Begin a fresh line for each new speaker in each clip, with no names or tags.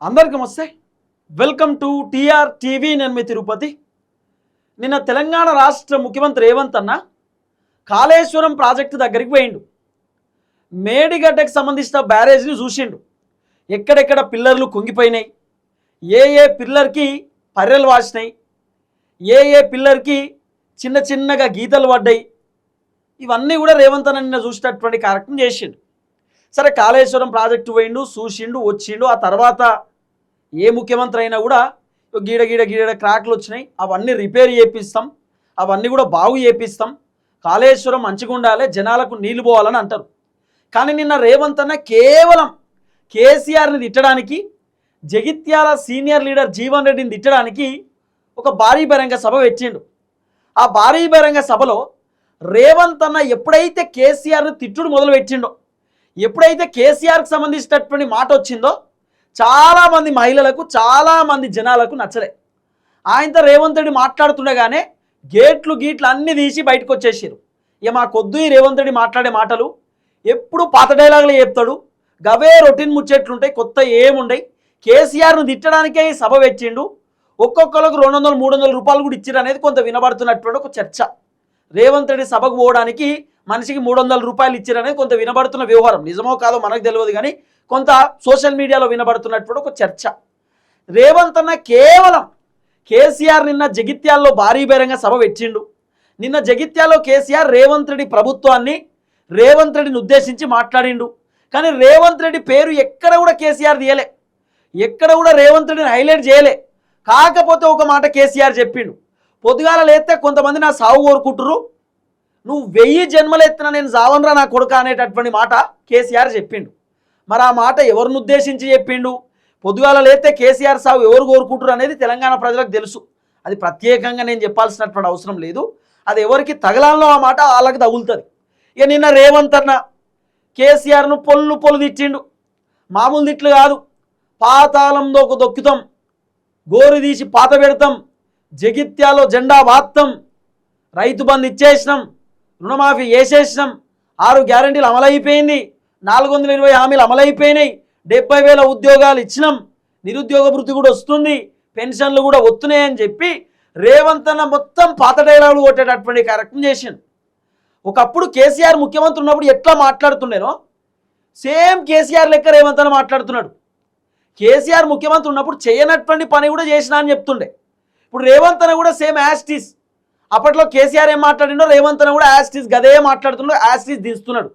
అందరికీ నమస్తే. Welcome to TR TV. నేను మీ తిరుపతి. నిన్న తెలంగాణ రాష్ట్ర ముఖ్యమంత్రి రేవంత్ అన్న కాళేశ్వరం ప్రాజెక్టు దగ్గరికి పోయిండు. మేడిగడ్డకు సంబంధించిన బ్యారేజ్ని చూసిండు. ఎక్కడెక్కడ పిల్లర్లు కుంగిపోయినాయి, ఏ పిల్లర్కి పర్రెలు వాసినాయి, ఏ పిల్లర్కి చిన్న చిన్నగా గీతలు పడ్డాయి, ఇవన్నీ కూడా రేవంత్ అన్న నిన్న చూసినటువంటి కార్యక్రమం చేసిండు. సరే, కాళేశ్వరం ప్రాజెక్టు పోయిండు, చూసిండు, వచ్చిండు. ఆ తర్వాత ఏ ముఖ్యమంత్రి అయినా కూడా గీడ క్రాక్లు వచ్చినాయి, అవన్నీ రిపేర్ చేపిస్తాం, అవన్నీ కూడా బాగు చేపిస్తాం, కాళేశ్వరం మంచిగా ఉండాలి, జనాలకు నీళ్లు పోవాలని అంటారు. కానీ నిన్న రేవంత్ అన్న కేవలం కేసీఆర్ని తిట్టడానికి, జగిత్యాల సీనియర్ లీడర్ జీవన్ రెడ్డిని తిట్టడానికి ఒక భారీ బహిరంగ సభ పెట్టిండు. ఆ భారీ బహిరంగ సభలో రేవంత్ అన్న ఎప్పుడైతే కేసీఆర్ని తిట్టుడు మొదలు పెట్టిండో, ఎప్పుడైతే కేసీఆర్కి సంబంధించినటువంటి మాట వచ్చిందో చాలామంది మహిళలకు, చాలామంది జనాలకు నచ్చలే. ఆయనతో రేవంత్ రెడ్డి మాట్లాడుతుండగానే గేట్లు అన్నీ తీసి బయటకు వచ్చేసారు. ఇక మాకొద్దు ఈ రేవంత్ రెడ్డి మాట్లాడే మాటలు, ఎప్పుడు పాత డైలాగులు చెప్తాడు, గవే రొటీన్ ముచ్చేట్లుంటాయి, కొత్త ఏముండయి. కేసీఆర్ను తిట్టడానికే ఈ సభ పెట్టిండు. ఒక్కొక్కరికి 200-300 రూపాయలు కూడా ఇచ్చిరు అనేది కొంత వినబడుతున్నటువంటి ఒక చర్చ. రేవంత్ రెడ్డి సభకు పోవడానికి మనిషికి 300 రూపాయలు ఇచ్చిరనేది కొంత వినబడుతున్న వ్యవహారం. నిజమో కాదో మనకు తెలియదు, కానీ కొంత సోషల్ మీడియాలో వినబడుతున్నటువంటి ఒక చర్చ. రేవంత్ అన్న కేవలం కేసీఆర్ నిన్న జగిత్యాల్లో భారీ బహిరంగ సభ పెట్టిండు. నిన్న జగిత్యాల్లో కేసీఆర్ రేవంత్ రెడ్డి ప్రభుత్వాన్ని, రేవంత్ రెడ్డిని ఉద్దేశించి మాట్లాడిండు. కానీ రేవంత్ రెడ్డి పేరు ఎక్కడ కూడా కేసీఆర్ తీయలే, ఎక్కడ కూడా రేవంత్ రెడ్డిని హైలైట్ చేయలే. కాకపోతే ఒక మాట కేసీఆర్ చెప్పిండు, పొద్దుగాల లేస్తే కొంతమంది నా సాగు కోరుకుంటురు, నువ్వు 1000 జన్మలు ఎత్తినా నేను సావనరా నా కొడుక అనేటటువంటి మాట కేసీఆర్ చెప్పిండు. మరి ఆ మాట ఎవరిని ఉద్దేశించి చెప్పిండు? పొద్దుగాల లేస్తే కేసీఆర్ సాగు ఎవరు కోరుకుంటారు అనేది తెలంగాణ ప్రజలకు తెలుసు. అది ప్రత్యేకంగా నేను చెప్పాల్సినటువంటి అవసరం లేదు. అది ఎవరికి తగలాలో ఆ మాట వాళ్ళకి తగులుతుంది. ఇక నిన్న రేవంత్ అన్న కేసీఆర్ను పొల్లు తిట్టిండు. మామూలు తిట్లు కాదు, పాతాళంలో ఒక దొక్కుతాం, గోరు తీసి పాత పెడతాం, జగిత్యాలో జెండా వాత్తం, రైతు బంధు ఇచ్చేసినాం, రుణమాఫీ చేసేసినాం, 6 గ్యారెంటీలు అమలైపోయింది, 420 హామీలు అమలైపోయినాయి, 70,000 ఉద్యోగాలు ఇచ్చినాం, నిరుద్యోగ వృత్తి కూడా వస్తుంది, పెన్షన్లు కూడా వస్తున్నాయని చెప్పి రేవంత్ అన్న మొత్తం పాత డైలాగులు కొట్టేటటువంటి కార్యక్రమం చేసిండు. ఒకప్పుడు కేసీఆర్ ముఖ్యమంత్రి ఉన్నప్పుడు ఎట్లా మాట్లాడుతుండేనో సేమ్ కేసీఆర్ లెక్క రేవంత్ అన్న మాట్లాడుతున్నాడు. కేసీఆర్ ముఖ్యమంత్రి ఉన్నప్పుడు చేయనటువంటి పని కూడా చేసినా అని చెప్తుండే. ఇప్పుడు రేవంత్ అన్న కూడా సేమ్ యాస్టీస్, అప్పట్లో కేసీఆర్ ఏం మాట్లాడిండో రేవంత్ అన్న కూడా యాస్టీస్ గదే మాట్లాడుతున్నాడు, యాస్టీస్ దిస్తున్నాడు.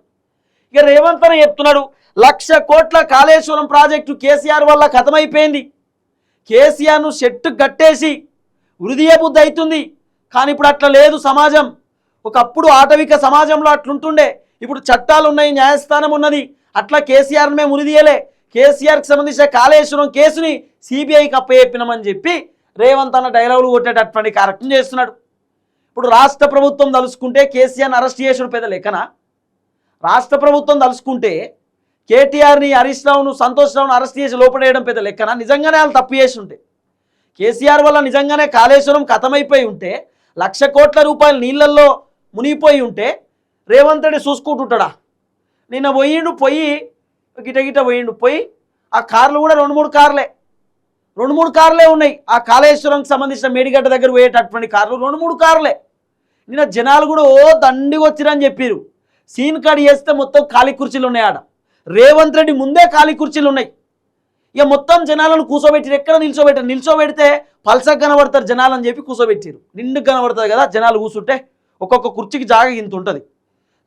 ఇక రేవంత్ అన్న చెప్తున్నాడు, 1,00,000 కోట్ల కాళేశ్వరం ప్రాజెక్టు కేసీఆర్ వల్ల ఖతమైపోయింది, కేసీఆర్ను చెట్టు కట్టేసి వృధియ బుద్ధి అవుతుంది. కానీ ఇప్పుడు అట్లా లేదు సమాజం. ఒకప్పుడు ఆటవిక సమాజంలో అట్లుంటుండే, ఇప్పుడు చట్టాలు ఉన్నాయి, న్యాయస్థానం ఉన్నది. అట్లా కేసీఆర్ మేము ఉరిదీయలే, కేసీఆర్కి సంబంధించిన కాళేశ్వరం కేసుని సిబిఐకి అప్పచెప్పినామని చెప్పి రేవంత్ అన్న డైలాగులు కొట్టేటటువంటి కార్యక్రమం చేస్తున్నాడు. ఇప్పుడు రాష్ట్ర ప్రభుత్వం తలుసుకుంటే కేసీఆర్ని అరెస్ట్ చేసుడు పెద్ద లెక్కన? రాష్ట్ర ప్రభుత్వం తలుసుకుంటే కేటీఆర్ని, హరీష్ రావును, సంతోష్ రావును అరెస్ట్ చేసి లోపడేయడం పెద్ద లెక్కన? నిజంగానే వాళ్ళు తప్పు చేసి ఉంటే, కేసీఆర్ వల్ల నిజంగానే కాళేశ్వరం ఖతమైపోయి ఉంటే, 1,00,000 కోట్ల రూపాయలు నీళ్ళల్లో మునిగిపోయి ఉంటే రేవంత్ రెడ్డి చూసుకుంటుంటాడా? నిన్న పోయి గిట పోయి ఆ కార్లు కూడా 2-3 కార్లే ఉన్నాయి. ఆ కాళేశ్వరంకి సంబంధించిన మేడిగడ్డ దగ్గర పోయేటటువంటి కార్లు 2-3 కార్లే. నిన్న జనాలు కూడా దండిగా వచ్చిరని చెప్పారు. సీన్ కార్డ్ చేస్తే మొత్తం ఖాళీ కుర్చీలు ఉన్నాయి. ఆడ రేవంత్ రెడ్డి ముందే ఖాళీ కుర్చీలు ఉన్నాయి. ఇక మొత్తం జనాలను కూర్చోబెట్టిరు. ఎక్కడ నిల్చోబెడితే పల్సగా కనబడతారు జనాలు అని చెప్పి కూర్చోబెట్టిరు. నిండుగా కనబడుతుంది కదా జనాలు కూర్చుంటే, ఒక్కొక్క కుర్చీకి జాగా ఇంత ఉంటుంది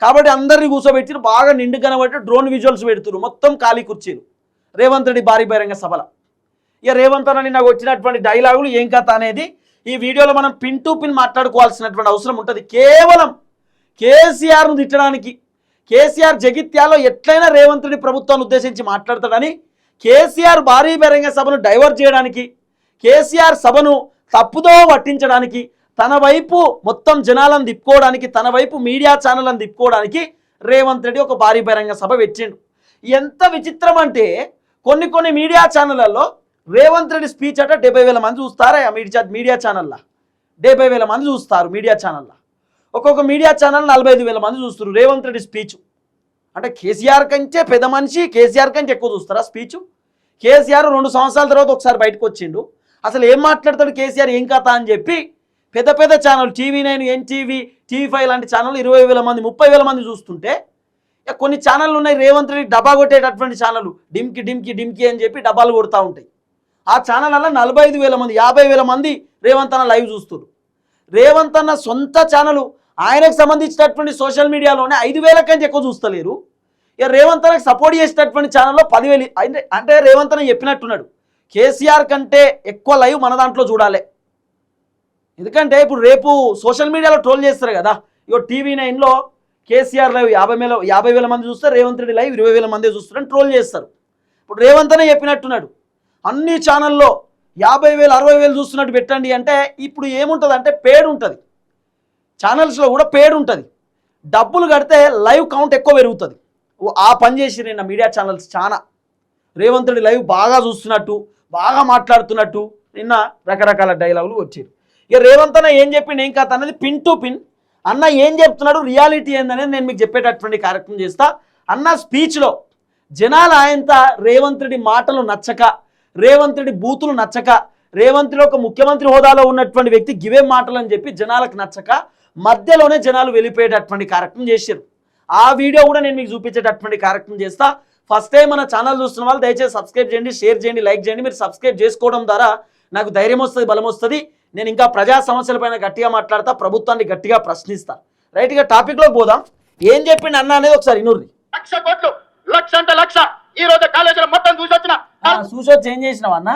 కాబట్టి అందరినీ కూర్చోబెట్టిరు. బాగా నిండుగా కనబట్టి డ్రోన్ విజువల్స్ పెడుతున్నారు, మొత్తం ఖాళీ కుర్చీలు. రేవంత్ రెడ్డి భారీ బహిరంగ సభల ఇక రేవంత్ అన్న నాకు వచ్చినటువంటి డైలాగులు ఏం కథ అనేది ఈ వీడియోలో మనం పిన్ టు పిన్ మాట్లాడుకోవాల్సినటువంటి అవసరం ఉంటుంది. కేవలం కేసీఆర్ను తిట్టడానికి, కేసీఆర్ జగిత్యాలో ఎట్లయినా రేవంత్ రెడ్డి ప్రభుత్వాన్ని ఉద్దేశించి మాట్లాడతాడని, కేసీఆర్ భారీ బహిరంగ సభను డైవర్ట్ చేయడానికి, కేసీఆర్ సభను తప్పుదో పట్టించడానికి, తన వైపు మొత్తం జనాలను తిప్పుకోవడానికి, తన వైపు మీడియా ఛానళ్ళను తిప్పుకోవడానికి రేవంత్ రెడ్డి ఒక భారీ బహిరంగ సభ పెట్టిండు. ఎంత విచిత్రం అంటే కొన్ని మీడియా ఛానళ్ళల్లో రేవంత్ రెడ్డి స్పీచ్ అట 70,000 మంది చూస్తారా? మీడియా ఛానల్లో 70,000 మంది చూస్తారు. మీడియా ఛానల్లో ఒక్కొక్క మీడియా ఛానల్ 45,000 మంది చూస్తారు రేవంత్ రెడ్డి స్పీచ్. అంటే కేసీఆర్ కంటే పెద్ద మనిషి, కేసీఆర్ కంటే ఎక్కువ చూస్తారా స్పీచ్? కేసీఆర్ 2 సంవత్సరాల తర్వాత ఒకసారి బయటకు వచ్చిండు. అసలు ఏం మాట్లాడతాడు కేసీఆర్, ఏం కథ అని చెప్పి పెద్ద పెద్ద ఛానల్ TV9, NTV, TV5 లాంటి ఛానల్ 20,000 మంది 30,000 మంది చూస్తుంటే, కొన్ని ఛానళ్ళు ఉన్నాయి రేవంత్ రెడ్డి డబ్బా కొట్టేటటువంటి ఛానల్, డిమ్కి డిమ్కి డిమ్కి అని చెప్పి డబ్బాలు కొడతా ఉంటాయి. ఆ ఛానల్ వల్ల 45,000 మంది 50,000 మంది రేవంత్ అన్న లైవ్ చూస్తారు. రేవంత్ అన్న సొంత ఛానల్ ఆయనకు సంబంధించినటువంటి సోషల్ మీడియాలోనే 5,000 కంటే ఎక్కువ చూస్తలేరు. ఇక రేవంత్ అన్నకు సపోర్ట్ చేసేటటువంటి ఛానల్లో 10,000. అంటే రేవంత్ అన్న చెప్పినట్టున్నాడు, కేసీఆర్ కంటే ఎక్కువ లైవ్ మన దాంట్లో చూడాలి. ఎందుకంటే ఇప్పుడు రేపు సోషల్ మీడియాలో ట్రోల్ చేస్తారు కదా. ఇగో TV9లో కేసీఆర్ లైవ్ 50,000 మంది చూస్తారు, రేవంత్ రెడ్డి లైవ్ 20,000 మంది చూస్తారని ట్రోల్ చేస్తారు. ఇప్పుడు రేవంత్ అన్న చెప్పినట్టున్నాడు, అన్ని ఛానల్లో 50,000 60,000 చూస్తున్నట్టు పెట్టండి అంటే. ఇప్పుడు ఏముంటుంది అంటే పేడ్ ఉంటుంది, ఛానల్స్లో కూడా పేడ్ ఉంటుంది. డబ్బులు కడితే లైవ్ కౌంట్ ఎక్కువ పెరుగుతుంది. ఆ పని చేసి నిన్న మీడియా ఛానల్స్ చాలా రేవంత్ రెడ్డి లైవ్ బాగా చూస్తున్నట్టు, బాగా మాట్లాడుతున్నట్టు నిన్న రకరకాల డైలాగులు వచ్చాయి. ఇక రేవంత్ అన్న ఏం చెప్పిండు ఏం కథ అనేది పిన్ టు పిన్ అన్న ఏం చెప్తున్నాడు, రియాలిటీ ఏందనేది నేను మీకు చెప్పేటటువంటి కార్యక్రమం చేస్తా. అన్న స్పీచ్లో జనాలు ఆయనంతా రేవంత్ రెడ్డి మాటలు నచ్చక, రేవంత్ రెడ్డి బూతులు నచ్చక, రేవంత్ రెడ్డి ఒక ముఖ్యమంత్రి హోదాలో ఉన్నటువంటి వ్యక్తి గివేం మాటలు అని చెప్పి జనాలకు నచ్చక మధ్యలోనే జనాలు వెళ్ళిపోయేటటువంటి కార్యక్రమం చేశారు. ఆ వీడియో కూడా నేను మీకు చూపించేటటువంటి కార్యక్రమం చేస్తా. ఫస్ట్ టైం మన ఛానల్ చూస్తున్న వాళ్ళు దయచేసి సబ్స్క్రైబ్ చేయండి, షేర్ చేయండి, లైక్ చేయండి. మీరు సబ్స్క్రైబ్ చేసుకోవడం ద్వారా నాకు ధైర్యం వస్తుంది, బలం వస్తుంది. నేను ఇంకా ప్రజా సమస్యలపైన గట్టిగా మాట్లాడతా, ప్రభుత్వాన్ని గట్టిగా ప్రశ్నిస్తా. రైట్గా టాపిక్లోకి పోదాం. ఏం చెప్పిండు అన్న అనేది ఒకసారి ఇనుర్రి.
1,00,000 కోట్లు, 1,00,000 అంటే 1,00,000. ఈ రోజు కాలేజీలో మొత్తం
చూసొచ్చి ఏం చేసినావు అన్న?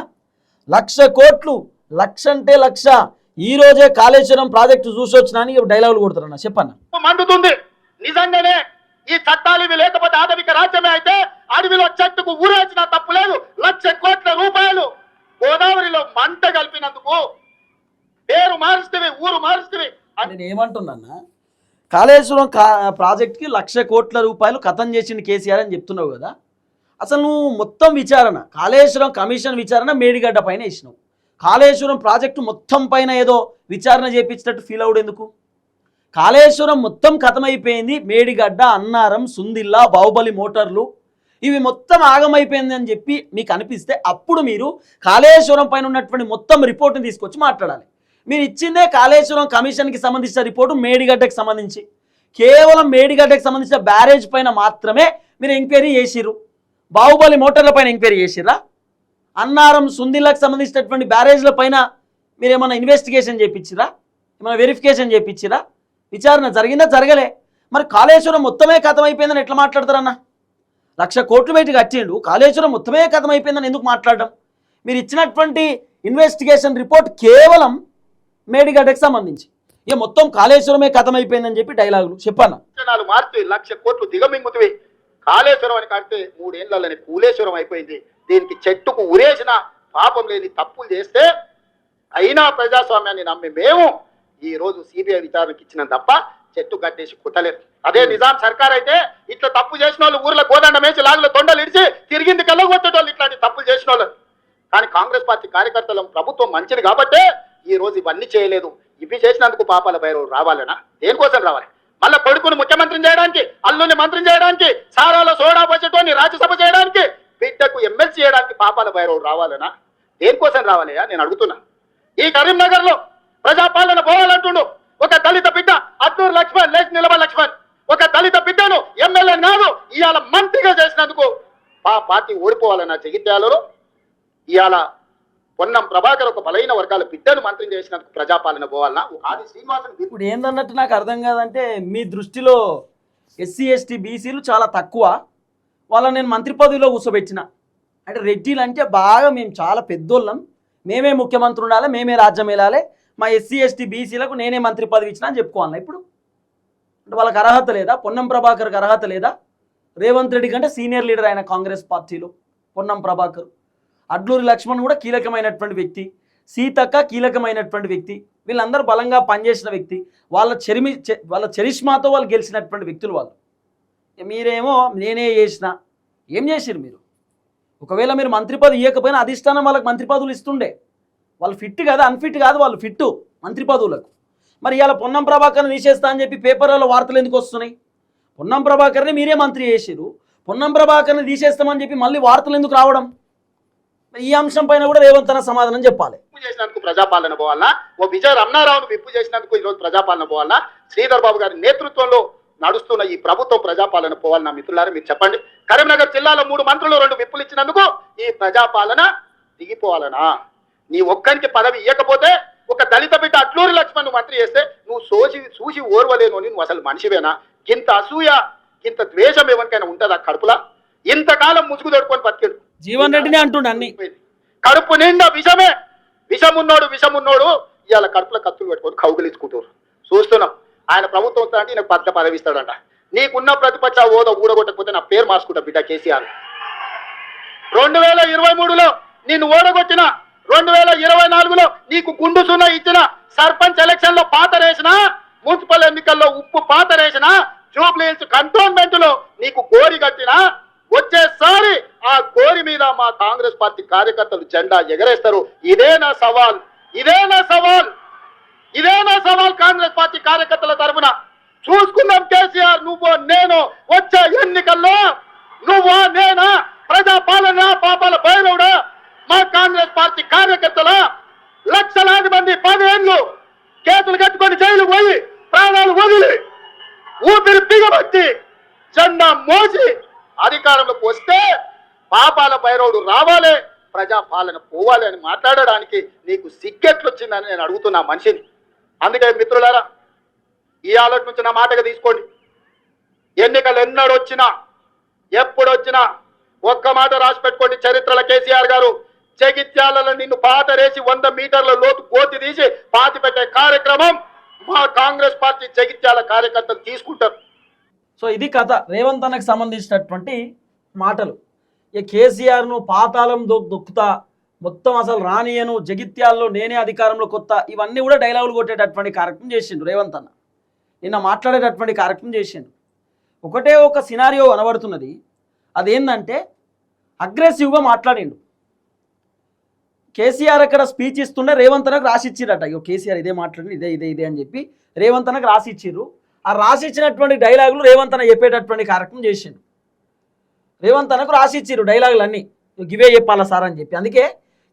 1,00,000 కోట్లు, 1,00,000 అంటే 1,00,000. ఈ రోజే కాళేశ్వరం ప్రాజెక్టు చూసొచ్చినా అని డైలాగులు కొడుతారన్న. చెప్పన్న.
మండుతుంది నిజంగానే. ఈ చట్టాలు ఇవి లేకపోతే ఆధునిక రాజ్యమే అయితే అడవిలో చెట్టుకు ఊరేసిన తప్పు లేదు. 1,00,000 కోట్ల రూపాయలు గోదావరిలో మంట కలిపినందుకు పేరు మారుస్తుంది, ఊరు మారుస్తుంది.
నేను ఏమంటున్నా, కాళేశ్వరం ప్రాజెక్ట్కి 1,00,000 కోట్ల రూపాయలు కథం చేసింది కేసీఆర్ అని చెప్తున్నావు కదా. అసలు నువ్వు మొత్తం విచారణ, కాళేశ్వరం కమిషన్ విచారణ మేడిగడ్డ పైన వేసినావు. కాళేశ్వరం ప్రాజెక్టు మొత్తం పైన ఏదో విచారణ చేపించినట్టు ఫీల్ అవుడు ఎందుకు? కాళేశ్వరం మొత్తం కథమైపోయింది. మేడిగడ్డ, అన్నారం, సుందిల్లా, బాహుబలి మోటార్లు ఇవి మొత్తం ఆగమైపోయింది అని చెప్పి మీకు అనిపిస్తే అప్పుడు మీరు కాళేశ్వరం పైన ఉన్నటువంటి మొత్తం రిపోర్ట్ని తీసుకొచ్చి మాట్లాడాలి. మీరు ఇచ్చిందే కాళేశ్వరం కమిషన్కి సంబంధించిన రిపోర్టు మేడిగడ్డకి సంబంధించి, కేవలం మేడిగడ్డకి సంబంధించిన బ్యారేజ్ పైన మాత్రమే మీరు ఎంక్వైరీ చేసిర్రు. బాహుబలి మోటార్ల పైన ఎంక్వైరీ చేసిర్రా? అన్నారం, సుందిల్లాకి సంబంధించినటువంటి బ్యారేజ్ల పైన మీరు ఏమైనా ఇన్వెస్టిగేషన్ చేయించిరా? ఏమైనా వెరిఫికేషన్ చేయించిరా? విచారణ జరిగిందా? జరగలే. మరి కాళేశ్వరం మొత్తమే కథమైపోయిందని ఎట్లా మాట్లాడతారన్న? 1,00,000 కోట్లు పెట్టి కట్టిండు, కాళేశ్వరం మొత్తమే కథమైపోయిందని ఎందుకు మాట్లాడడం? మీరు ఇచ్చినటువంటి ఇన్వెస్టిగేషన్ రిపోర్ట్ కేవలం మేడిగడ్డకి సంబంధించి, ఇక మొత్తం కాళేశ్వరమే కథమైపోయిందని చెప్పి డైలాగులు చెప్పన్న.
మార్చి 1,00,000 కోట్లు దిగమింగుతుంది. కాళేశ్వరం అని కడితే 3 ఏళ్లలోనే కూలేశ్వరం అయిపోయింది. దీనికి చెట్టుకు ఉరేసిన పాపం లేని తప్పులు చేస్తే అయినా ప్రజాస్వామ్యాన్ని నమ్మి మేము ఈ రోజు సిబిఐ విచారణకి ఇచ్చిన తప్ప చెట్టు కట్టేసి కుట్టలేదు. అదే నిజాం సర్కార్ అయితే ఇట్లా తప్పు చేసిన వాళ్ళు ఊర్లో గోదండం వేసి లాగులో తొండలు ఇడిచి తిరిగింది కళ్ళగొట్టేటోళ్ళు ఇట్లాంటి తప్పులు చేసిన వాళ్ళు. కానీ కాంగ్రెస్ పార్టీ కార్యకర్తల ప్రభుత్వం మంచిది కాబట్టే ఈ రోజు ఇవన్నీ చేయలేదు. ఇవి చేసినందుకు పాపాల భైరవుడు రావాలనా? దేనికోసం రావాలి? మళ్ళీ కొడుకును ముఖ్యమంత్రిని చేయడానికి, అల్లుని మంత్రిని చేయడానికి, సారాలో సోడా బడ్జెట్ని రాజ్యసభ చేయడానికి, బిడ్డకు ఎమ్మెల్సీ చేయడానికి పాపాల భైరవుడు రావాలనా? దేనికోసం రావాలయా నేను అడుగుతున్నా. ఈ కరీంనగర్ లో ప్రజాపాలన పోవాలంటుండు ఒక దళిత బిడ్డ అద్దూరు లక్ష్మణ్, లేచి నిలబ లక్ష్మణ్. ఒక దళిత బిడ్డను ఎమ్మెల్యే కాదు ఇవాళ మంత్రిగా చేసినందుకు ఆ పార్టీ ఓడిపోవాలన్నా జగిత్యాలలో. ఇవాళ పొన్నం ప్రభాకర్ ఒక బలైన వర్గాల బిడ్డను మంత్రిని చేసినందుకు ప్రజాపాలన పోవాలన్నా? ఆది శ్రీనివాసన్
ఇప్పుడు ఏందన్నట్టు నాకు అర్థం కాదంటే, మీ దృష్టిలో SC ST BCలు చాలా తక్కువ, వాళ్ళని నేను మంత్రి పదవిలో కూర్చోబెట్టిన అంటే రెడ్డిలు అంటే బాగా మేము చాలా పెద్దోళ్ళం, మేమే ముఖ్యమంత్రి ఉండాలి, మేమే రాజ్యం వెళ్ళాలి, మా SC ST BCలకు నేనే మంత్రి పదవి ఇచ్చిన అని చెప్పుకోవాలా? ఇప్పుడు అంటే వాళ్ళకి అర్హత లేదా? పొన్నం ప్రభాకర్కి అర్హత లేదా? రేవంత్ రెడ్డి కంటే సీనియర్ లీడర్ ఆయన కాంగ్రెస్ పార్టీలో పొన్నం ప్రభాకర్. అడ్లూరి లక్ష్మణ్ కూడా కీలకమైనటువంటి వ్యక్తి, సీతక్క కీలకమైనటువంటి వ్యక్తి, వీళ్ళందరూ బలంగా పనిచేసిన వ్యక్తి, వాళ్ళ చరిష్మాతో వాళ్ళు గెలిచినటువంటి వ్యక్తులు వాళ్ళు. మీరేమో నేనే చేసిన, ఏం చేసిరు మీరు? ఒకవేళ మీరు మంత్రి పదవి ఇవ్వకపోయినా అధిష్టానం వాళ్ళకి మంత్రి పదవులు ఇస్తుండే. వాళ్ళు ఫిట్ కదా, అన్ఫిట్ కాదు, వాళ్ళు ఫిట్టు మంత్రి పదవులకు. మరి ఇవాళ పొన్నం ప్రభాకర్ని తీసేస్తా అని చెప్పి పేపర్లలో వార్తలు ఎందుకు వస్తున్నాయి? పొన్నం ప్రభాకర్ని మీరే మంత్రి చేసిరు, పొన్నం ప్రభాకర్ని తీసేస్తామని చెప్పి మళ్ళీ వార్తలు ఎందుకు రావడం? ఈ అంశం పైన కూడా రేవంత్ అన్న సమాధానం చెప్పాలి.
విప్పు చేసినందుకు ప్రజాపాలన పోవాలన్నా, ఓ విజయ రమణారావును విప్పు చేసినందుకు ఈరోజు ప్రజాపాలన పోవాలన్నా, శ్రీధర్ బాబు గారి నేతృత్వంలో నడుస్తున్న ఈ ప్రభుత్వం ప్రజాపాలన పోవాలన్నా మిత్రులారా మీరు చెప్పండి. కరీంనగర్ జిల్లాలో 3 మంత్రులు 2 విప్పులు ఇచ్చినందుకు ఈ ప్రజాపాలన దిగిపోవాలనా? నీ ఒక్కరికి పదవి ఇవ్వకపోతే ఒక దళిత బిడ్డ అట్లూరి లక్ష్మణ్ మంత్రి చేస్తే నువ్వు చూసి ఓర్వలేను అని నువ్వు అసలు మనిషివేనా? ఇంత అసూయ ఇంత ద్వేషం ఎవరికైనా ఉంటుందా కడుపులా? ఇంతకాలం ముసుగు దొడుకొని బతికేడు
జీవన్ రెడ్డిని అంటుండే అన్ని.
కడుపు నిండా విషమే, విషమున్నోడు ఇవాళ కడుపులో కత్తులు పెట్టుకొని కౌగులించుకుంటారు. చూస్తున్నాం ఆయన ప్రభుత్వం వస్తా అంటే నాకు పెద్ద పదవి ఇస్తాడంట. నీకున్న ప్రతిపక్ష హోదా ఊడగొట్టకపోతే నా పేరు మార్చుకుంటా బిడ్డ కేసీఆర్. 2023లో నిన్ను ఓడగొట్టిన, 2024లో నీకు గుండు సున్నా ఇచ్చిన, సర్పంచ్ ఎలక్షన్ లో పాతరేసిన, మున్సిపల్ ఎన్నికల్లో ఉప్పు పాతరేసిన, జూబ్లీ హిల్స్ కంటోన్మెంట్ లో నీకు గోరి కట్టిన, వచ్చేసారి ఆ గోరి మీద మా కాంగ్రెస్ పార్టీ కార్యకర్తలు జెండా ఎగరేస్తారు. ఇదే నా సవాల్ కాంగ్రెస్ పార్టీ కార్యకర్తల తరఫున. చూసుకుందాం కేసీఆర్, నువ్వు నేను వచ్చే ఎన్నికల్లో నువ్వు నేనా ప్రజాపాలన పాపాల భైరవుడా? మా కాంగ్రెస్ పార్టీ కార్యకర్తల లక్షలాది మంది 10 ఏళ్ళు కేసులు కట్టుకొని జైలు పోయి ప్రాణాలు వదిలి ఊపిరి బిగబట్టి జెండా మోసి అధికారంలోకి వస్తే పాపాల భైరవుడు రావాలి, ప్రజాపాలన పోవాలి అని మాట్లాడడానికి నీకు సిగ్గెట్లొచ్చిందని నేను అడుగుతున్నా మనిషిని. అందుకే మిత్రులారా ఈ ఆలోచన నుంచి నా మాటగా తీసుకోండి. ఎన్నికలు ఎన్నడొచ్చినా ఎప్పుడొచ్చినా ఒక్క మాట రాసి పెట్టుకోండి చరిత్రలో. కేసీఆర్ గారు జగిత్యాలలో నిన్ను పాతరేసి 100 మీటర్ల లోతు గోతి తీసి పాతి పెట్టే కార్యక్రమం మా కాంగ్రెస్ పార్టీ జగిత్యాల కార్యకర్తలు తీసుకుంటారు.
సో ఇది కథ, రేవంత్ అన్నకు సంబంధించినటువంటి మాటలు. ఇక కేసీఆర్ను పాతాళం దొక్కుతా, మొత్తం అసలు రానియను, జగిత్యాల్లో నేనే అధికారంలో కొత్త, ఇవన్నీ కూడా డైలాగులు కొట్టేటటువంటి కార్యక్రమం చేసిండు రేవంత్ అన్న. నిన్న మాట్లాడేటటువంటి కార్యక్రమం చేసిండు. ఒకటే ఒక సినారియో కనబడుతున్నది, అదేంటంటే అగ్రెసివ్గా మాట్లాడిండు. కేసీఆర్ అక్కడ స్పీచ్ ఇస్తుండే రేవంత్ అన్నకు రాసిచ్చిరట. ఇగో కేసీఆర్ ఇదే మాట్లాడి ఇదే అని చెప్పి రేవంత్ అన్నకు రాసిచ్చిర్రు. ఆ రాసిచ్చినటువంటి డైలాగులు రేవంత్ అన్న చెప్పేటటువంటి కార్యక్రమం చేసిండు. రేవంత్ అన్నకు రాసిచ్చిర్రు డైలాగులు అన్నీ, ఇవే చెప్పాలా సార్ అని చెప్పి. అందుకే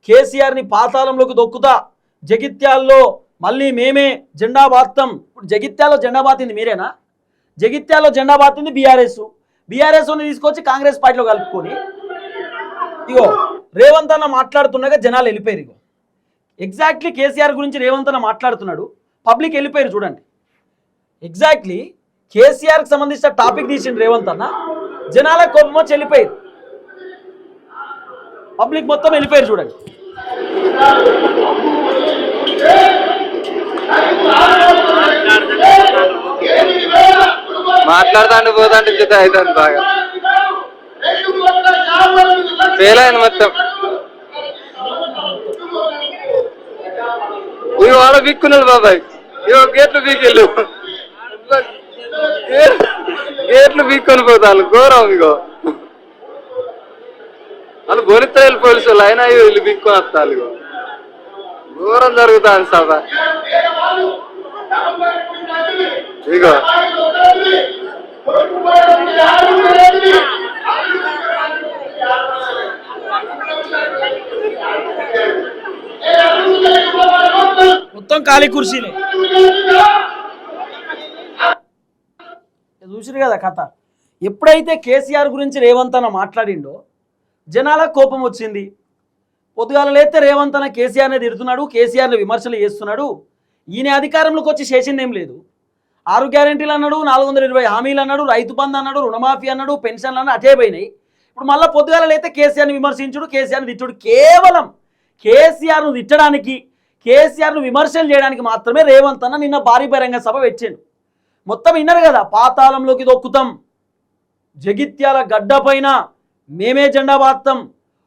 కేసీఆర్ని పాతాళంలోకి దొక్కుతా, జగిత్యాల్లో మళ్ళీ మేమే జెండా బాత్తాం. ఇప్పుడు జగిత్యాల్లో జెండా బాతింది మీరేనా? జగిత్యాల్లో జెండా బాతింది బీఆర్ఎస్ని తీసుకొచ్చి కాంగ్రెస్ పార్టీలో కలుపుకొని ఇగో రేవంత్ అన్న మాట్లాడుతుండగా జనాలు వెళ్ళిపోయారు. ఇగో ఎగ్జాక్ట్లీ కేసీఆర్ గురించి రేవంత్ అన్న మాట్లాడుతున్నాడు, పబ్లిక్ వెళ్ళిపోయారు. చూడండి, ఎగ్జాక్ట్లీ కేసీఆర్కి సంబంధించిన టాపిక్ తీసిండు రేవంత్ అన్న, జనాల కోపం వచ్చి వెళ్ళిపోయారు, పబ్లిక్ మొత్తం వెళ్ళిపోయారు. చూడండి
మాట్లాడుతాండి పోతాంటే జత అవుతుంది బాగా ఫెయిల్ అయింది మొత్తం. ఇవి వాడ బిక్కున్నాడు బాబాయ్, ఇవో గేట్లు బీకెళ్ళు, గేట్లు బీక్కొని పోతాను ఘోరం. ఇగో వాళ్ళు గొనిత్తాయిలు పోలీసు వాళ్ళు అయినా వీళ్ళు బీక్కొని వస్తారు. ఇగో ఘోరం జరుగుతుంది సభ. ఇగో
మొత్తం ఖాళీ కుర్చీలే. చూసిరు కదా కథ. ఎప్పుడైతే కేసీఆర్ గురించి రేవంత్ అన్న మాట్లాడిండో జనాలకు కోపం వచ్చింది. పొద్దుగాల లేస్తే రేవంత్ అన్న కేసీఆర్ని తిడుతున్నాడు, కేసీఆర్ని విమర్శలు చేస్తున్నాడు. ఈయన అధికారంలోకి వచ్చి చేసిందేం లేదు. 6 గ్యారెంటీలు అన్నాడు, 420 హామీలు అన్నాడు, రైతు బంధు అన్నాడు, రుణమాఫీ అన్నాడు, పెన్షన్లు అన్నాడు, అటే పోయినాయి. ఇప్పుడు మళ్ళీ పొద్దుగాల లేతే కేసీఆర్ని విమర్శించుడు, కేసీఆర్ని తిట్టుడు. కేవలం కేసీఆర్ను తిట్టడానికి, కేసీఆర్ను విమర్శలు చేయడానికి మాత్రమే రేవంత్ అన్న నిన్న భారీ బహిరంగ సభ పెట్టాడు. మొత్తం విన్నారు కదా, పాతాళంలోకి దొక్కుతాం, జగిత్యాల గడ్డ పైన మేమే జెండా బాత్తాం,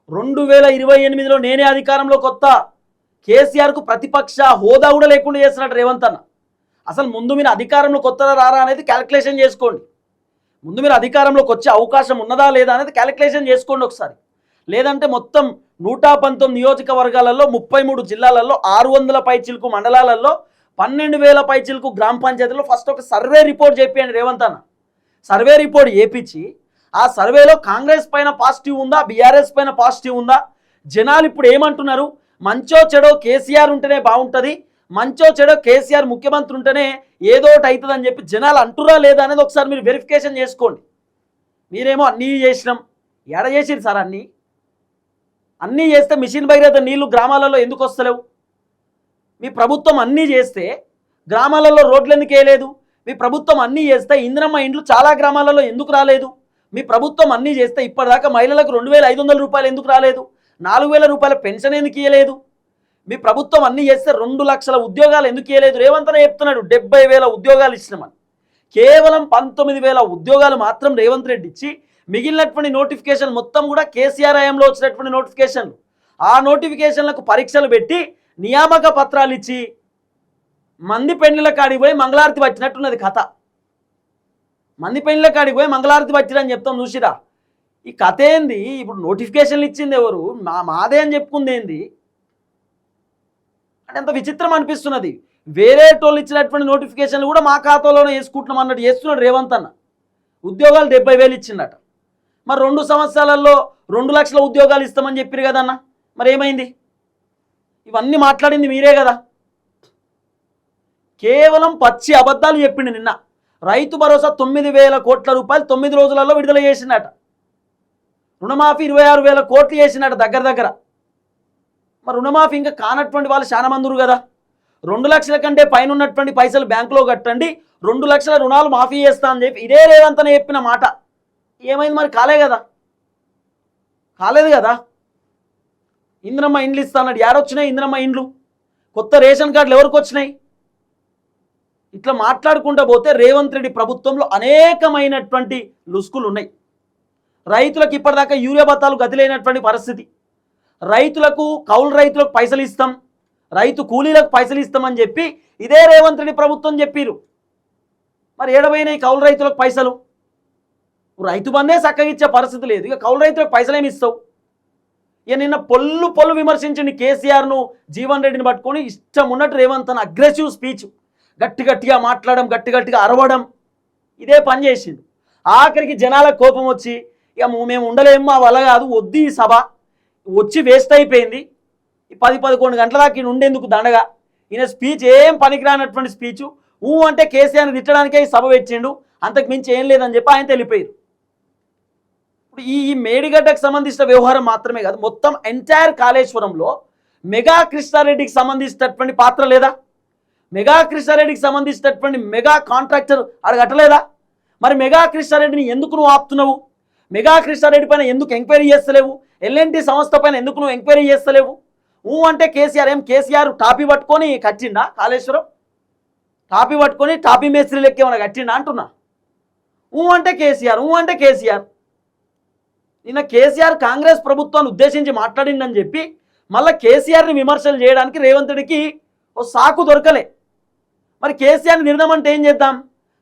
2028లో నేనే అధికారంలో కొత్త, కేసీఆర్కు ప్రతిపక్ష హోదా కూడా లేకుండా చేస్తున్నట్టు రేవంత్ అన్న. అసలు ముందు మీరు అధికారంలోకి వస్తారా రారా అనేది క్యాలిక్యులేషన్ చేసుకోండి. ముందు మీరు అధికారంలోకి వచ్చే అవకాశం ఉన్నదా లేదా అనేది క్యాలిక్యులేషన్ చేసుకోండి ఒకసారి. లేదంటే మొత్తం 119 నియోజకవర్గాలలో 33 జిల్లాలలో 600 పైచిలకు మండలాలలో 12,000 పైచిలకు గ్రామ పంచాయతీలో ఫస్ట్ ఒక సర్వే రిపోర్ట్ చెప్పండి రేవంత్ అన్న. సర్వే రిపోర్ట్ చేపించి ఆ సర్వేలో కాంగ్రెస్ పైన పాజిటివ్ ఉందా, బీఆర్ఎస్ పైన పాజిటివ్ ఉందా, జనాలు ఇప్పుడు ఏమంటున్నారు, మంచో చెడో కేసీఆర్ ఉంటేనే బాగుంటుంది, మంచో చెడో కేసీఆర్ ముఖ్యమంత్రి ఉంటేనే ఏదో ఒకటి అవుతుంది అని చెప్పి జనాలు అంటురా లేదా అనేది ఒకసారి మీరు వెరిఫికేషన్ చేసుకోండి. మీరేమో అన్నీ చేసినాం, ఎడ చేసిరు సార్? అన్నీ చేస్తే మిషన్ భగీరథ నీళ్లు గ్రామాలలో ఎందుకు వస్తలేవు? మీ ప్రభుత్వం అన్నీ చేస్తే గ్రామాలలో రోడ్లు ఎందుకు వేయలేదు? మీ ప్రభుత్వం అన్నీ చేస్తే ఇందిరమ్మ ఇండ్లు చాలా గ్రామాలలో ఎందుకు రాలేదు? మీ ప్రభుత్వం అన్నీ చేస్తే ఇప్పటిదాకా మహిళలకు 2,500 రూపాయలు ఎందుకు రాలేదు? 4,000 రూపాయల పెన్షన్ ఎందుకు ఇవ్వలేదు? మీ ప్రభుత్వం అన్నీ చేస్తే 2 లక్షల ఉద్యోగాలు ఎందుకు ఇవ్వలేదు? రేవంత్ అనే చెప్తున్నాడు 70,000 ఉద్యోగాలు ఇచ్చినామని. కేవలం 19,000 ఉద్యోగాలు మాత్రం రేవంత్ రెడ్డి ఇచ్చి మిగిలినటువంటి నోటిఫికేషన్ మొత్తం కూడా కేసీఆర్ హయాంలో వచ్చినటువంటి నోటిఫికేషన్లు. ఆ నోటిఫికేషన్లకు పరీక్షలు పెట్టి నియామక పత్రాలు ఇచ్చి మంది పెళ్లిళ్ళ కాడికి పోయి మంగళారతి పట్టినట్టున్నది కథ. మంది పెళ్లిళ్ళ కాడికి పోయి మంగళారతి పట్టిరని చెప్తాం చూసిరా. ఈ కథ ఏంది? ఇప్పుడు నోటిఫికేషన్లు ఇచ్చింది ఎవరు? మాదే అని చెప్పుకుంది ఏంది అంటే ఎంత విచిత్రం అనిపిస్తున్నది. వేరే టోళ్ళు ఇచ్చినటువంటి నోటిఫికేషన్లు కూడా మా ఖాతాలోనే వేసుకుంటున్నాం అన్నట్టు చేస్తున్నాడు రేవంత్ అన్న. ఉద్యోగాలు 70,000 ఇచ్చిండట. మరి 2 సంవత్సరాలలో 2 లక్షల ఉద్యోగాలు ఇస్తామని చెప్పారు కదన్న, మరి ఏమైంది? ఇవన్నీ మాట్లాడింది మీరే కదా. కేవలం పచ్చి అబద్ధాలు చెప్పిండు. నిన్న రైతు భరోసా 9,000 కోట్ల రూపాయలు 9 రోజులలో విడుదల చేసినట. రుణమాఫీ 26,000 కోట్లు చేసినట దగ్గర. మరి రుణమాఫీ ఇంకా కానటువంటి వాళ్ళు చాలా మంది కదా. 2 లక్షల కంటే పైన ఉన్నటువంటి పైసలు బ్యాంకులో కట్టండి, 2 లక్షల రుణాలు మాఫీ చేస్తా అని చెప్పి ఇదే రేవంత్ అనే చెప్పిన మాట ఏమైంది? మరి కాలేదు కదా. ఇందిరమ్మ ఇండ్లు ఇస్తా అన్నాడు, యాడొచ్చినాయి ఇందిరమ్మ ఇండ్లు? కొత్త రేషన్ కార్డులు ఎవరికి వచ్చినాయి? ఇట్లా మాట్లాడుకుంటూ పోతే రేవంత్ రెడ్డి ప్రభుత్వంలో అనేకమైనటువంటి లుసుకులు ఉన్నాయి. రైతులకు ఇప్పటిదాకా యూరియా బత్తాలు గతిలేనటువంటి పరిస్థితి. రైతులకు కౌలు రైతులకు పైసలు ఇస్తాం, రైతు కూలీలకు పైసలు ఇస్తామని చెప్పి ఇదే రేవంత్ రెడ్డి ప్రభుత్వం చెప్పిరు. మరి ఏడవైనాయి కౌలు రైతులకు పైసలు? రైతు బందే చక్కగా ఇచ్చే పరిస్థితి లేదు, ఇక కౌలు రైతులకు పైసలు ఏమి ఇస్తావు? ఇక నిన్న పొల్లు విమర్శించింది కేసీఆర్ను, జీవన్ రెడ్డిని పట్టుకొని ఇష్టం ఉన్నట్టు రేవంత్ అన్న అగ్రెసివ్ స్పీచ్, గట్టిగా మాట్లాడడం, గట్టిగా అరవడం, ఇదే పని చేసిండు. ఆఖరికి జనాలకు కోపం వచ్చి ఇక మేము ఉండలేము, మా వల్ల కాదు, వద్దు ఈ సభ, వచ్చి వేస్ట్ అయిపోయింది, 10-11 గంటల దాకా ఈయన ఉండేందుకు దండగా, ఈయన స్పీచ్ ఏం పనికిరానటువంటి స్పీచ్, అంటే కేసీఆర్ని తిట్టడానికే ఈ సభ పెట్టిండు, అంతకు మించి ఏం లేదని చెప్పి ఆయన తెలిపారు. ఇప్పుడు ఈ మేడిగడ్డకు సంబంధించిన వ్యవహారం మాత్రమే కాదు, మొత్తం ఎంటైర్ కాళేశ్వరంలో మెగా కృష్ణారెడ్డికి సంబంధించినటువంటి పాత్ర లేదా? మెగా కృష్ణారెడ్డికి సంబంధించినటువంటి మెగా కాంట్రాక్టర్ అడగట్టలేదా? మరి మెగా కృష్ణారెడ్డిని ఎందుకు నువ్వు ఆపుతున్నావు? మెగా కృష్ణారెడ్డి పైన ఎందుకు ఎంక్వైరీ చేస్తలేవు? ఎల్ఎన్టీ సంస్థ పైన ఎందుకు నువ్వు ఎంక్వైరీ చేస్తలేవు? అంటే కేసీఆర్ టాపీ పట్టుకొని కట్టిండా కాళేశ్వరం? టాపీ పట్టుకొని టాపీ మేస్త్రి లెక్క ఏమైనా కట్టిండా అంటున్నా. అంటే కేసీఆర్ నిన్న కేసీఆర్ కాంగ్రెస్ ప్రభుత్వాన్ని ఉద్దేశించి మాట్లాడిండని చెప్పి మళ్ళీ కేసీఆర్ని విమర్శలు చేయడానికి రేవంత్ రెడ్డికి ఓ సాకు దొరకలే. మరి కేసీఆర్ని నిర్ణయమంటే ఏం చేద్దాం?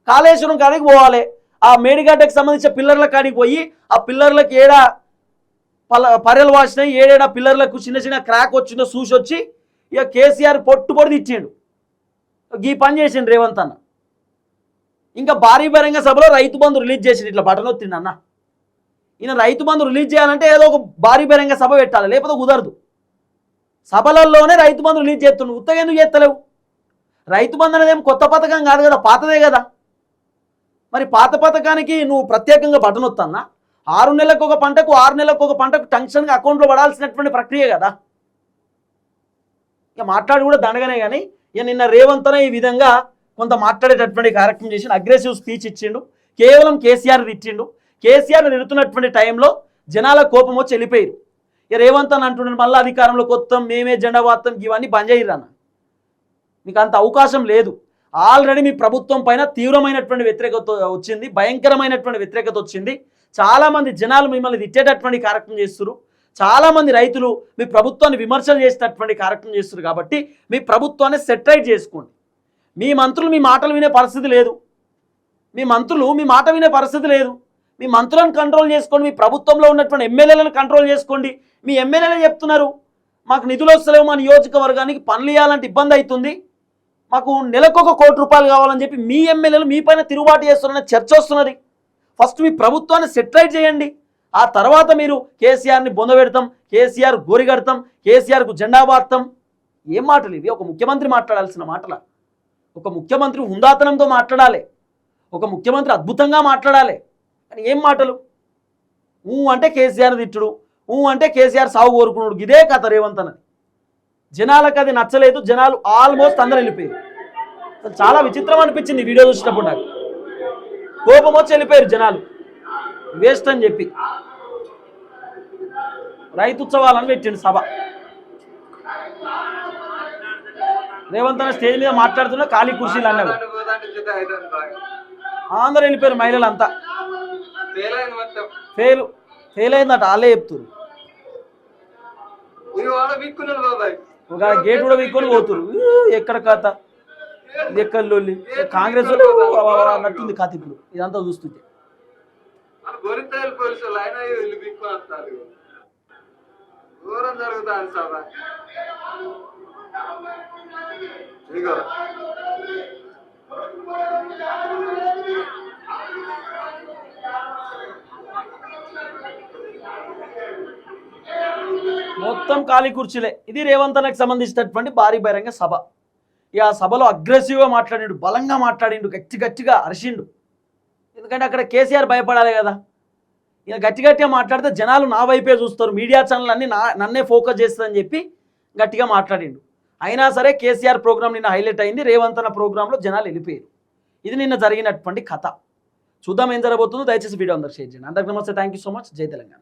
కాళేశ్వరం కాడికి పోవాలి, ఆ మేడిగడ్డకు సంబంధించిన పిల్లర్ల కాడికి పోయి ఆ పిల్లర్లకు ఏడా పర్యలు వాసినాయి, ఏడేడా పిల్లర్లకు చిన్న క్రాక్ వచ్చిందో చూసి వచ్చి ఇక కేసీఆర్ పొడి ఇచ్చిండు. ఈ పని చేసిండు రేవంత్ అన్న. ఇంకా భారీ బహిరంగ సభలో రైతు బంధు రిలీజ్ చేసిండు, ఇట్లా బటన్ వచ్చిండు అన్న. ఈయన రైతు బంధు రిలీజ్ చేయాలంటే ఏదో ఒక భారీ బహిరంగ సభ పెట్టాలి, లేకపోతే కుదరదు. సభలలోనే రైతు బంధు రిలీజ్ చేస్తున్నావు, ఉత్తగా ఎందుకు చేస్తలేవు? రైతు బంధు అనేది ఏం కొత్త పథకం కాదు కదా, పాతదే కదా. మరి పాత పథకానికి నువ్వు ప్రత్యేకంగా బటన్ వస్తున్నా? 6 నెలలకు ఒక పంటకు 6 నెలలకు ఒక పంటకు టెన్షన్గా అకౌంట్లో పడాల్సినటువంటి ప్రక్రియ కదా. ఇక మాట్లాడి కూడా దండగానే. కానీ ఇక నిన్న రేవంత్ అనే ఈ విధంగా కొంత మాట్లాడేటటువంటి కార్యక్రమం చేసి అగ్రెసివ్ స్పీచ్ ఇచ్చిండు, కేవలం కేసీఆర్ తిట్టిండు. కేసీఆర్ తిడుతున్నటువంటి టైంలో జనాల కోపం వచ్చి వెళ్ళిపోయారు. ఇక రేవంత్ అని అంటున్నాడు మళ్ళీ అధికారంలోకి వస్తాం, మేమే జెండా వాస్తాం, ఇవన్నీ బంద్ చేయరన్న. మీకు అంత అవకాశం లేదు. ఆల్రెడీ మీ ప్రభుత్వం పైన తీవ్రమైనటువంటి వ్యతిరేకత వచ్చింది, భయంకరమైనటువంటి వ్యతిరేకత వచ్చింది. చాలామంది జనాలు మిమ్మల్ని తిట్టేటటువంటి కార్యక్రమం చేస్తున్నారు, చాలామంది రైతులు మీ ప్రభుత్వాన్ని విమర్శలు చేసేటటువంటి కార్యక్రమం చేస్తున్నారు. కాబట్టి మీ ప్రభుత్వాన్ని సెటరైట్ చేసుకోండి. మీ మంత్రులు మీ మాటలు వినే పరిస్థితి లేదు, మీ మంత్రులు మీ మాట వినే పరిస్థితి లేదు. మీ మంత్రులను కంట్రోల్ చేసుకోండి, మీ ప్రభుత్వంలో ఉన్నటువంటి ఎమ్మెల్యేలను కంట్రోల్ చేసుకోండి. మీ ఎమ్మెల్యేలు చెప్తున్నారు మాకు నిధులు వస్తలేవు, మా నియోజకవర్గానికి పనులు ఇవ్వాలంటే ఇబ్బంది అవుతుంది, మాకు నెలకు 1 కోటి రూపాయలు కావాలని చెప్పి మీ ఎమ్మెల్యేలు మీ పైన తిరుగుబాటు చేస్తున్నారన్న చర్చ వస్తున్నది. ఫస్ట్ మీ ప్రభుత్వాన్ని సెటరైట్ చేయండి, ఆ తర్వాత మీరు కేసీఆర్ని బొంద పెడతాం, కేసీఆర్ గోరి కడతాం, కేసీఆర్కు జెండా బాత్తాం. ఏం మాటలు ఇవి? ఒక ముఖ్యమంత్రి మాట్లాడాల్సిన మాటల? ఒక ముఖ్యమంత్రి హుందాతనంతో మాట్లాడాలి, ఒక ముఖ్యమంత్రి అద్భుతంగా మాట్లాడాలి. కానీ ఏం మాటలు? అంటే కేసీఆర్ తిట్టుడు, అంటే కేసీఆర్ సాగు కోరుకున్నాడు. ఇదే కథ రేవంత్ అన్నది. జనాలకు అది నచ్చలేదు, జనాలు ఆల్మోస్ట్ అందరూ వెళ్ళిపోయారు. అసలు చాలా విచిత్రం అనిపించింది వీడియో చూసినప్పుడు. నాకు కోపం వచ్చి వెళ్ళిపోయారు జనాలు, వేస్ట్ అని చెప్పి. రైతుత్సవాలను పెట్టిండు సభ. రేవంత్ అన్న స్టేజ్ మీద మాట్లాడుతున్నా, ఖాళీ కుర్చీలు అన్నాడు. అందరూ వెళ్ళిపోయారు, మహిళలు అంతా. ఫెయిల్ అయిందట, వాళ్ళే చెప్తున్నారు. ఒక గేట్ కూడా వీక్కొని పోతురు. ఎక్కడ కథ ఇది? ఎక్కడ లొల్లి? కాంగ్రెస్ అన్నట్టుంది కథ ఇప్పుడు ఇదంతా చూస్తుంటే. మొత్తం ఖాళీ కుర్చీలే. ఇది రేవంత్ అన్నకు సంబంధించినటువంటి భారీ బహిరంగ సభ. ఇక ఆ సభలో అగ్రెసివ్గా మాట్లాడిండు, బలంగా మాట్లాడిండు, గట్టిగా అరిచిండు. ఎందుకంటే అక్కడ కేసీఆర్ భయపడాలి కదా. ఇక గట్టిగా మాట్లాడితే జనాలు నా వైపే చూస్తారు, మీడియా ఛానల్ అన్నీ నన్నే ఫోకస్ చేస్తుందని చెప్పి గట్టిగా మాట్లాడిండు. అయినా సరే కేసీఆర్ ప్రోగ్రామ్ నిన్న హైలైట్ అయింది, రేవంత్ అన్న ప్రోగ్రాంలో జనాలు వెళ్ళిపోయారు. ఇది నిన్న జరిగినటువంటి కథ. చూద్దాం ఏం జరగబోతుందో. దయచేసి వీడియో అందరూ షేర్ చేయండి. అందరికీ నమస్తే, థ్యాంక్ యూ సో మచ్. జై తెలంగాణ.